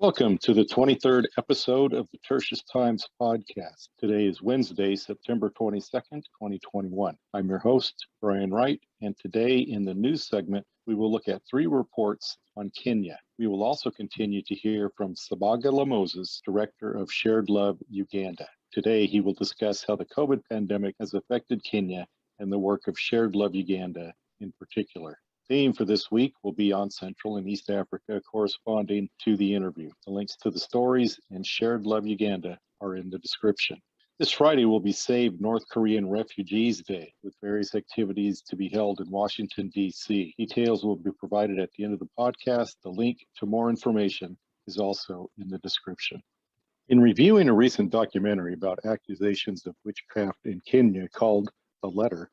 Welcome to the 23rd episode of the Tertius Times podcast. Today is Wednesday, September 22nd, 2021. I'm your host, Brian Wright, and today in the news segment, we will look at 3 reports on Kenya. We will also continue to hear from Ssebaggala Moses, Director of Shared Love Uganda. Today, he will discuss how the COVID pandemic has affected Kenya and the work of Shared Love Uganda in particular. Theme for this week will be on Central and East Africa corresponding to the interview. The links to the stories and Shared Love Uganda are in the description. This Friday will be Save North Korean Refugees Day, with various activities to be held in Washington, D.C. Details will be provided at the end of the podcast. The link to more information is also in the description. In reviewing a recent documentary about accusations of witchcraft in Kenya called The Letter,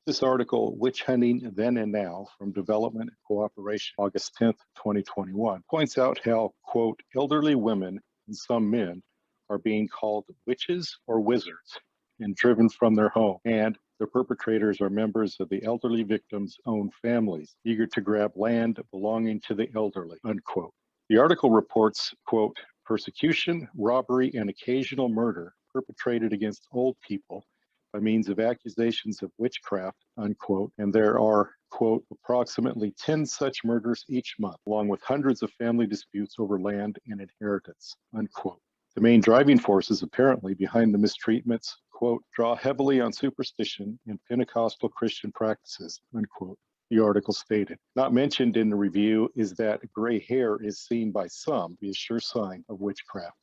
this article, Witch Hunting Then and Now, from Development and Cooperation, August 10th, 2021, points out how, quote, elderly women and some men are being called witches or wizards and driven from their home, and the perpetrators are members of the elderly victims' own families, eager to grab land belonging to the elderly, unquote. The article reports, quote, persecution, robbery, and occasional murder perpetrated against old people by means of accusations of witchcraft, unquote, and there are, quote, approximately 10 such murders each month, along with hundreds of family disputes over land and inheritance, unquote. The main driving forces apparently behind the mistreatments, quote, draw heavily on superstition and Pentecostal Christian practices, unquote, the article stated. Not mentioned in the review is that gray hair is seen by some to be a sure sign of witchcraft.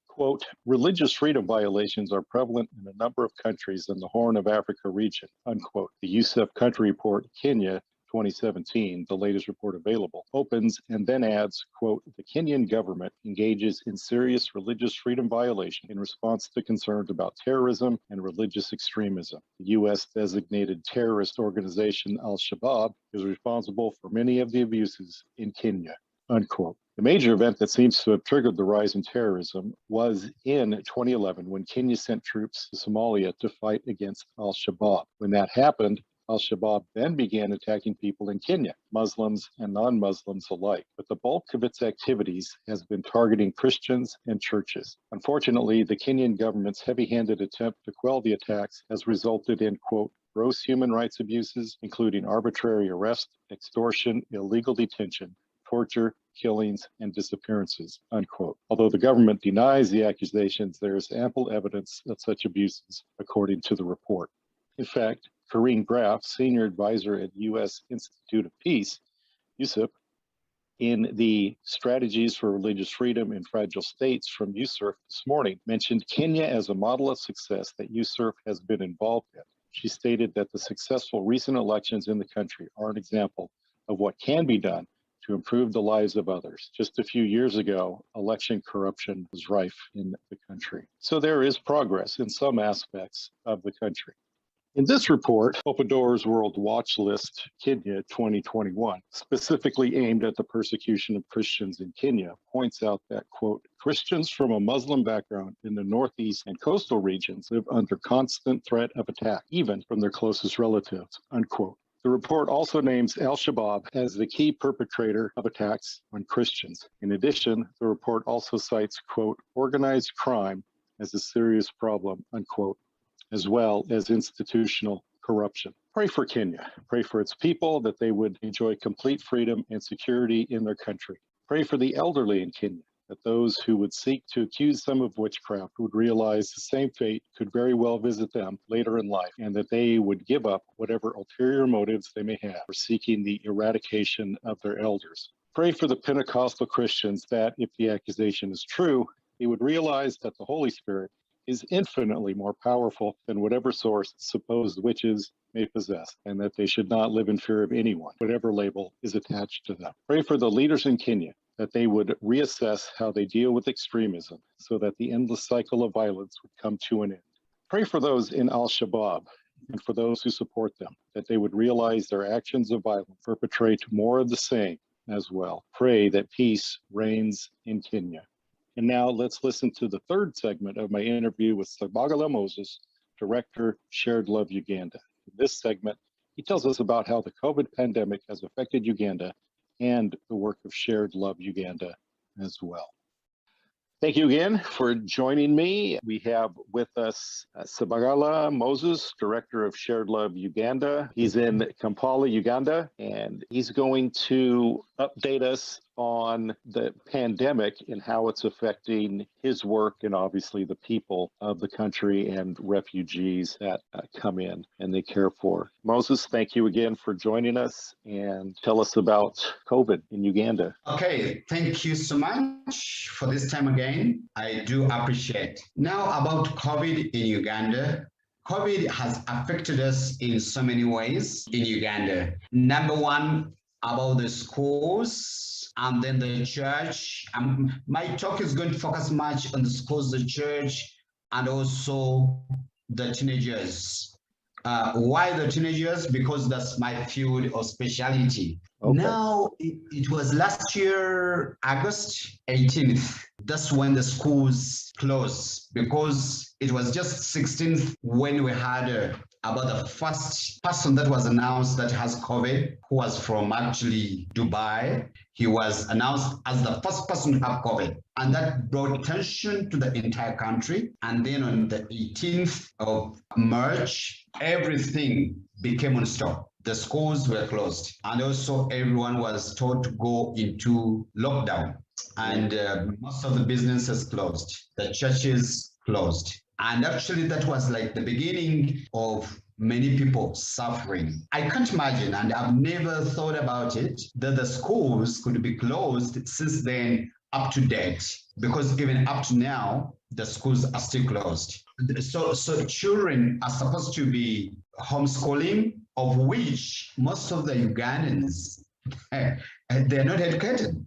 Quote, religious freedom violations are prevalent in a number of countries in the Horn of Africa region, unquote. The USCIRF country report, Kenya 2017, the latest report available, opens and then adds, quote, the Kenyan government engages in serious religious freedom violation in response to concerns about terrorism and religious extremism. The U.S. designated terrorist organization Al-Shabaab is responsible for many of the abuses in Kenya, unquote. The major event that seems to have triggered the rise in terrorism was in 2011 when Kenya sent troops to Somalia to fight against Al-Shabaab. When that happened, Al-Shabaab then began attacking people in Kenya, Muslims and non-Muslims alike. But the bulk of its activities has been targeting Christians and churches. Unfortunately, the Kenyan government's heavy-handed attempt to quell the attacks has resulted in, quote, gross human rights abuses, including arbitrary arrest, extortion, illegal detention, torture, killings, and disappearances, unquote. Although the government denies the accusations, there is ample evidence of such abuses, according to the report. In fact, Corinne Graff, senior advisor at U.S. Institute of Peace, USCIRF, in the Strategies for Religious Freedom in Fragile States from USCIRF this morning, mentioned Kenya as a model of success that USCIRF has been involved in. She stated that the successful recent elections in the country are an example of what can be done to improve the lives of others. Just a few years ago, election corruption was rife in the country. So there is progress in some aspects of the country. In this report, Open Doors World Watch List Kenya 2021, specifically aimed at the persecution of Christians in Kenya, points out that, quote, Christians from a Muslim background in the Northeast and coastal regions live under constant threat of attack, even from their closest relatives, unquote. The report also names Al-Shabaab as the key perpetrator of attacks on Christians. In addition, the report also cites, quote, organized crime as a serious problem, unquote, as well as institutional corruption. Pray for Kenya. Pray for its people that they would enjoy complete freedom and security in their country. Pray for the elderly in Kenya, that those who would seek to accuse them of witchcraft would realize the same fate could very well visit them later in life, and that they would give up whatever ulterior motives they may have for seeking the eradication of their elders. Pray for the Pentecostal Christians that, if the accusation is true, they would realize that the Holy Spirit is infinitely more powerful than whatever source supposed witches may possess, and that they should not live in fear of anyone, whatever label is attached to them. Pray for the leaders in Kenya, that they would reassess how they deal with extremism so that the endless cycle of violence would come to an end. Pray for those in Al-Shabaab and for those who support them, that they would realize their actions of violence perpetrate more of the same as well. Pray that peace reigns in Kenya. And now let's listen to the third segment of my interview with Ssebaggala Moses, Director, Shared Love Uganda. In this segment, he tells us about how the COVID pandemic has affected Uganda and the work of Shared Love Uganda as well. Thank you again for joining me. We have with us Ssebaggala Moses, Director of Shared Love Uganda. He's in Kampala, Uganda, and he's going to update us on the pandemic and how it's affecting his work and obviously the people of the country and refugees that come in and they care for. Moses, thank you again for joining us and tell us about COVID in Uganda. Okay, thank you so much for this time again. I do appreciate. Now about COVID in Uganda. COVID has affected us in so many ways in Uganda. Number one, about the schools and then the church. My talk is going to focus much on the schools, the church, and also the teenagers. Why the teenagers? Because that's my field of specialty. Okay. Now, it was last year, August 18th. That's when the schools closed because it was just 16th when we had about the first person that was announced that has COVID, who was from actually Dubai. He was announced as the first person to have COVID. And that brought attention to the entire country. And then on the 18th of March, everything became on stop. The schools were closed. And also everyone was told to go into lockdown. And most of the businesses closed. The churches closed. And actually, that was like the beginning of many people suffering. I can't imagine, and I've never thought about it, that the schools could be closed since then up to date, because even up to now, the schools are still closed. So children are supposed to be homeschooling, of which most of the Ugandans, they're not educated.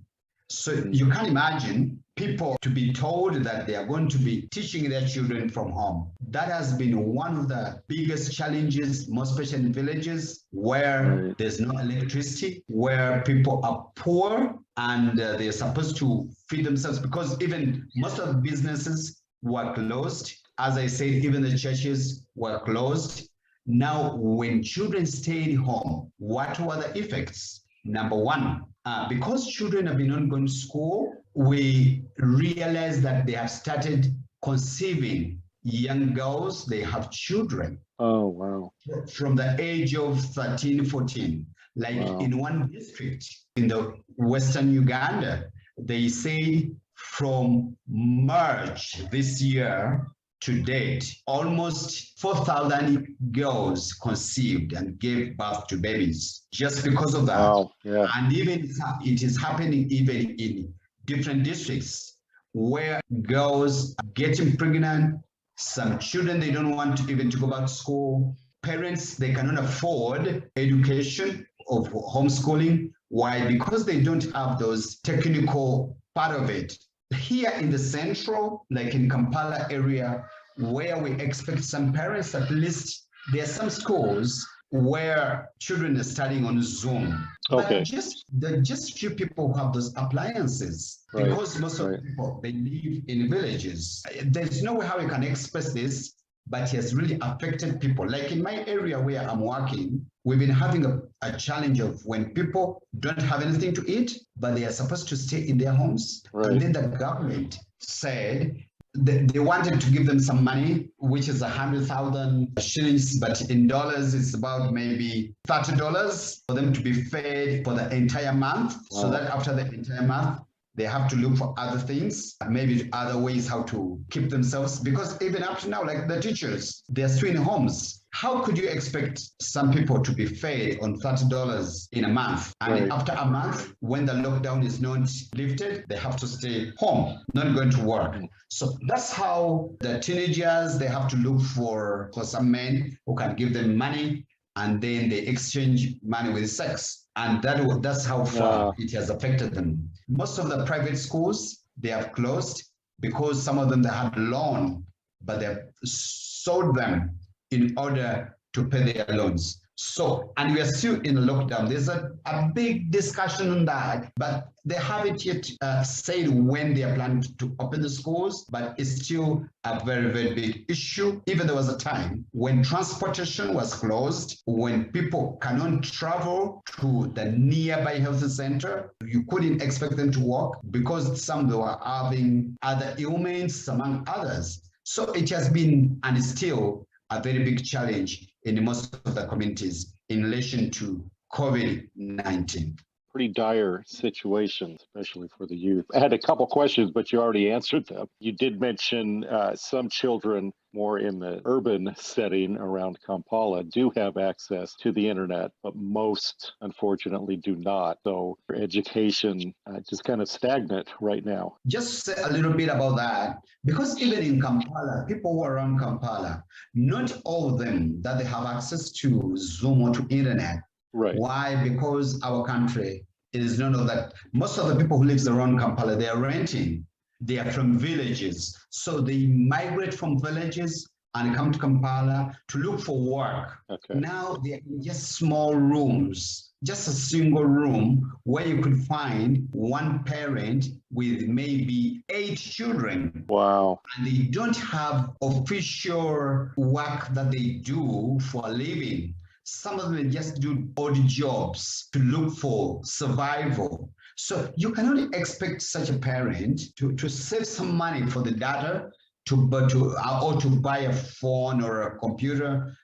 So you can imagine people to be told that they are going to be teaching their children from home. That has been one of the biggest challenges, most especially in villages where there's no electricity, where people are poor and they're supposed to feed themselves, because even most of the businesses were closed. As I said, even the churches were closed. Now, when children stayed home, what were the effects? Number one, because children have been not going to school, we realize that they have started conceiving young girls. They have children. Oh, wow. From the age of 13, 14. Like in one district in the Western Uganda, they say from March this year to date, almost 4,000 girls conceived and gave birth to babies just because of that. Wow, yeah. And even it is happening even in different districts where girls are getting pregnant. Some children, they don't want to even to go back to school. Parents, they cannot afford education of homeschooling. Why? Because they don't have those technical part of it. Here in the central, like in Kampala area, where we expect some parents, at least there are some schools where children are studying on Zoom. Okay. But just few people who have those appliances, because most of the people, they live in villages. There's no way how you can express this, but it has really affected people. Like in my area where I'm working, we've been having a challenge of when people don't have anything to eat, but they are supposed to stay in their homes. And then the government said they wanted to give them some money, which is 100,000 shillings, but in dollars, it's about maybe $30 for them to be fed for the entire month. Wow. So that after the entire month, they have to look for other things, maybe other ways how to keep themselves. Because even up to now, like the teachers, they're still in homes. How could you expect some people to be fed on $30 in a month? And after a month, when the lockdown is not lifted, they have to stay home, not going to work. So that's how the teenagers, they have to look for some men who can give them money, and then they exchange money with sex. And that's how far it has affected them. Most of the private schools, they have closed because some of them, they had loan, but they've sold them in order to pay their loans. So, and we are still in lockdown. There's a big discussion on that, but they haven't yet said when they are planning to open the schools, but it's still a very, very big issue. Even there was a time when transportation was closed, when people cannot travel to the nearby health center, you couldn't expect them to walk because some they were having other ailments, among others. So it has been and is still a very big challenge in most of the communities in relation to COVID-19. Pretty dire situation, especially for the youth. I had a couple questions, but you already answered them. You did mention some children more in the urban setting around Kampala do have access to the internet, but most, unfortunately, do not. So education just kind of stagnant right now. Just say a little bit about that, because even in Kampala, people who are around Kampala, not all of them that they have access to Zoom or to internet. Right. Why? Because our country is none of that. Most of the people who live around Kampala, they are renting. They are from villages. So they migrate from villages and come to Kampala to look for work. Okay. Now they are in just small rooms, just a single room where you could find one parent with maybe 8 children. Wow. And they don't have official work that they do for a living. Some of them just do odd jobs to look for survival. So you cannot expect such a parent to save some money for the data or to buy a phone or a computer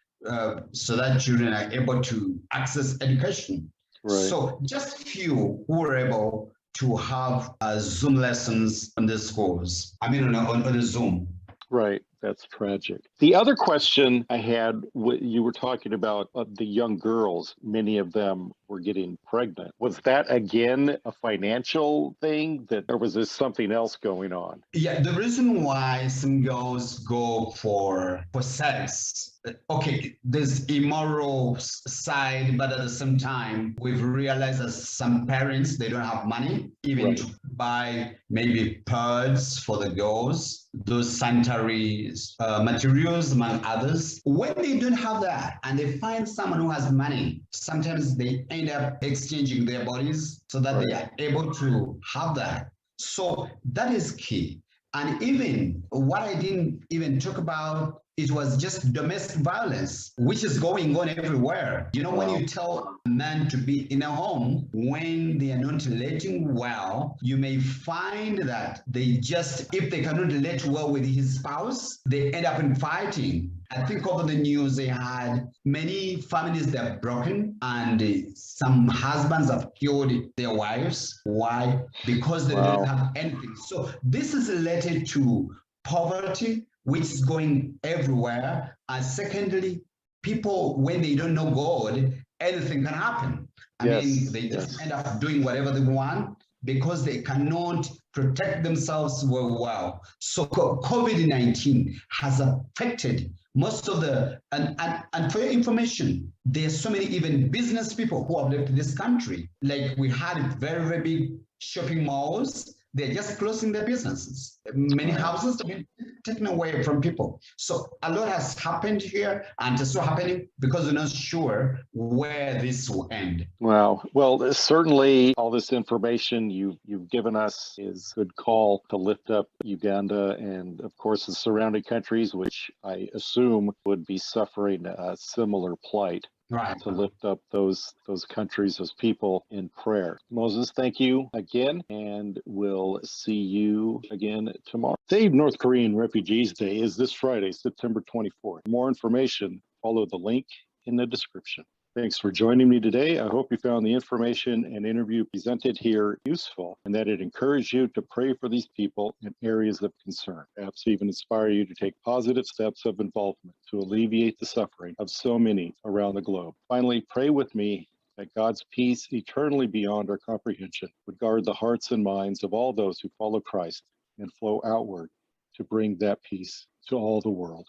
so that children are able to access education. Right. So just few who are able to have Zoom lessons on the schools. I mean, on the Zoom. Right. That's tragic. The other question I had, you were talking about the young girls, many of them were getting pregnant. Was that again a financial thing, or was this something else going on? Yeah, the reason why some girls go for sex, okay, there's immoral side, but at the same time, we've realized that some parents, they don't have money even to buy maybe pads for the girls, those sanitary materials, among others. When they don't have that and they find someone who has money, sometimes they end up exchanging their bodies so that they are able to have that. So that is key. And even what I didn't even talk about, it was just domestic violence, which is going on everywhere. You know, when you tell a man to be in a home, when they are not relating well, you may find that if they cannot relate well with his spouse, they end up in fighting. I think over the news they had many families that are broken and some husbands have killed their wives. Why? Because they don't have anything. So this is related to poverty, which is going everywhere. And secondly, people, when they don't know God, anything can happen. I mean, they just end up doing whatever they want because they cannot protect themselves well. So COVID-19 has affected most of and for your information, there's so many even business people who have left this country. Like we had very, very big shopping malls. They're just closing their businesses. Many houses have been taken away from people. So a lot has happened here, and it's still happening because we're not sure where this will end. Wow. Well, certainly all this information you've given us is a good call to lift up Uganda and, of course, the surrounding countries, which I assume would be suffering a similar plight. Right. To lift up those countries, those people in prayer. Moses, thank you again, and we'll see you again tomorrow. Save North Korean Refugees Day is this Friday, September 24th. For more information, follow the link in the description. Thanks for joining me today. I hope you found the information and interview presented here useful and that it encouraged you to pray for these people in areas of concern, perhaps even inspire you to take positive steps of involvement to alleviate the suffering of so many around the globe. Finally, pray with me that God's peace, eternally beyond our comprehension, would guard the hearts and minds of all those who follow Christ and flow outward to bring that peace to all the world.